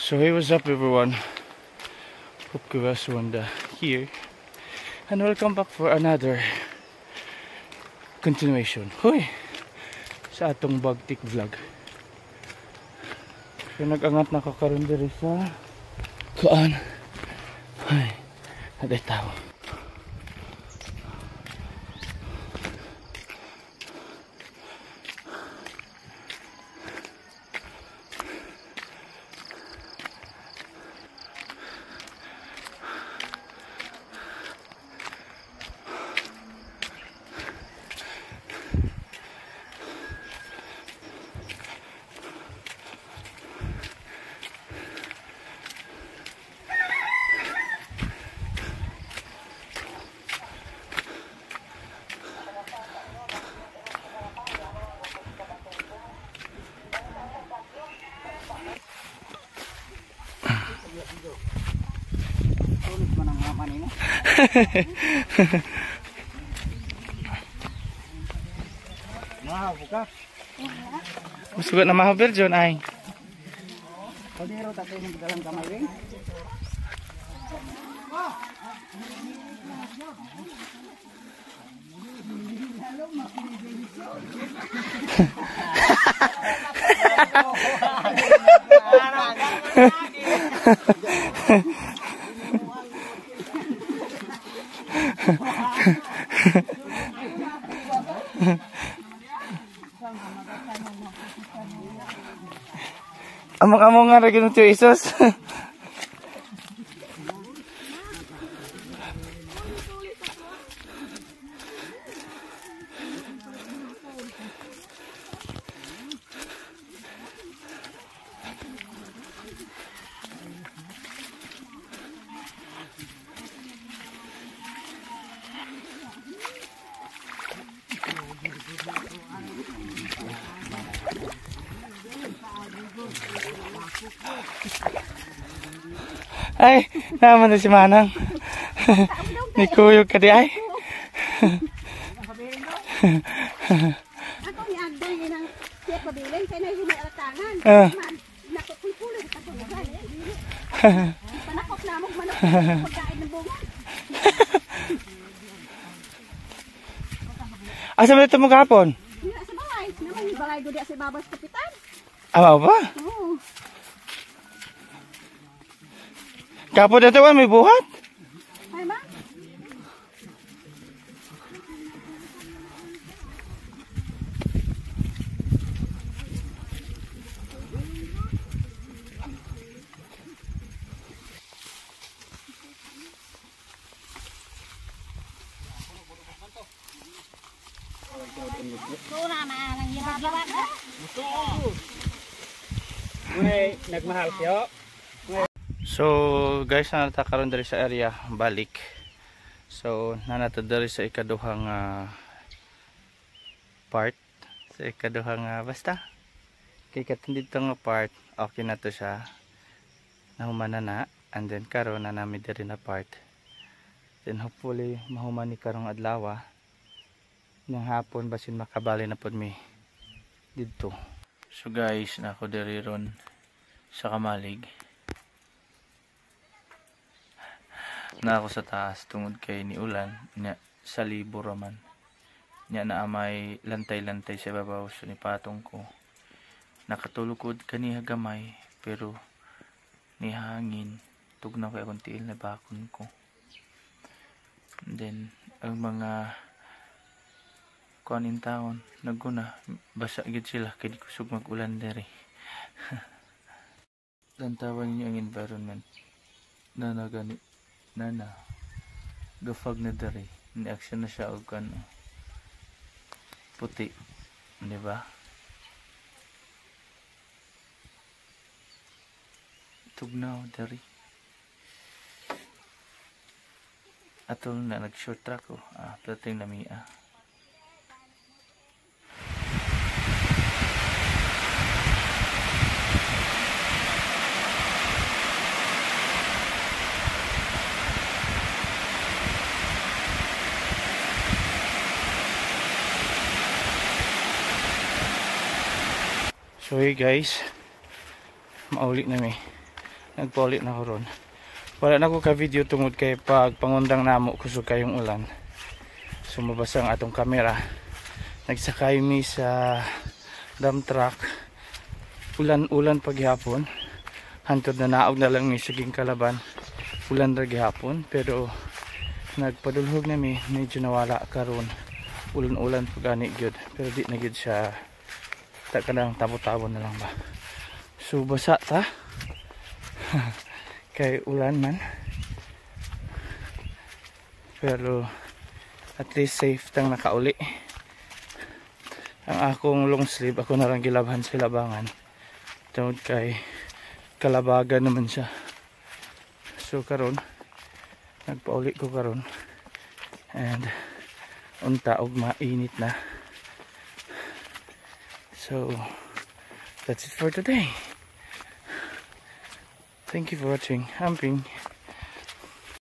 So hey, what's up everyone? Hope you guys wanda here and welcome back for another continuation sa atong Bagtik vlog. So nag-angat na ko karon diri sa kuan. Ay, aday tao. Sugat na mahaber John ay. Kaliro ta kay dalang kamay ring. Amang-amang nga rin ito isos. Ay, naman na si Manang. May kuyog ka di ay. Ako ni Agdoy yun ang siya pabilin, kaya na yung alatangan. Nakapulpulan sa pagkakas. Panakop na mong manok pagkain ng bunga. Asa ba ito mo kahapon? Hindi sa balay. Naman yung balay doon sa babas kapitan. Ama ba? Oo. Kahapon ito ba may buhat? Ay ba? Kuna maalang yabag-yabag na. May nagmahal siyo. So guys, natakaroon dari sa area balik. So nanata dari sa ikaduhang part. Sa ikaduhang basta kay katindid nga part, okay na to siya. Nahumana na, and then karon na nami diri na part. Then hopefully mahuman ni karong adlaw. Nang hapon basin makabali na pod mi didto. So guys, nako diri ron sa Kamalig. Na ako sa taas tungod kay ni ulan nya sa libo raman nya na amay lantay-lantay sa babaw so ni patong ko nakatulukod kaniha gamay pero ni hangin tugnaw kay akong tiil na bakon ko. And then ang mga kuanin taon naguna basa gid sila kay di kusog mag-ulan dere. Lantawan niyo ang environment na nagani nana gafag na dari ni action na siya og kano puti, di ba? Tugnaw dari atol na nag short track ko plating lamia. So hey guys, mauli na mi nagpauli na ko ron. Wala na ko ka video tungod kay pag pangundang namo kusog kayong ulan. Sumabasa ang atong kamera. Nagsakay mi sa dump truck. Ulan-ulan paghapon. Hantod na naog na lang mi saging Kalaban. Ulan ra gihapon pero nagpadulhog na mi, medyo nawala karon. Ulan-ulan pagani gyud pero di na gyud siya ta kanang tabo-tabo na lang ba. So basa ta. Kay ulan man. Pero at least safe tang nakauli. Ang akong long sleeve ako na lang gilabhan sa labangan. Tungod kay kalabagan naman siya. So karon nagpauli ko karon. And unta og mainit na. So that's it for today. Thank you for watching. Amping.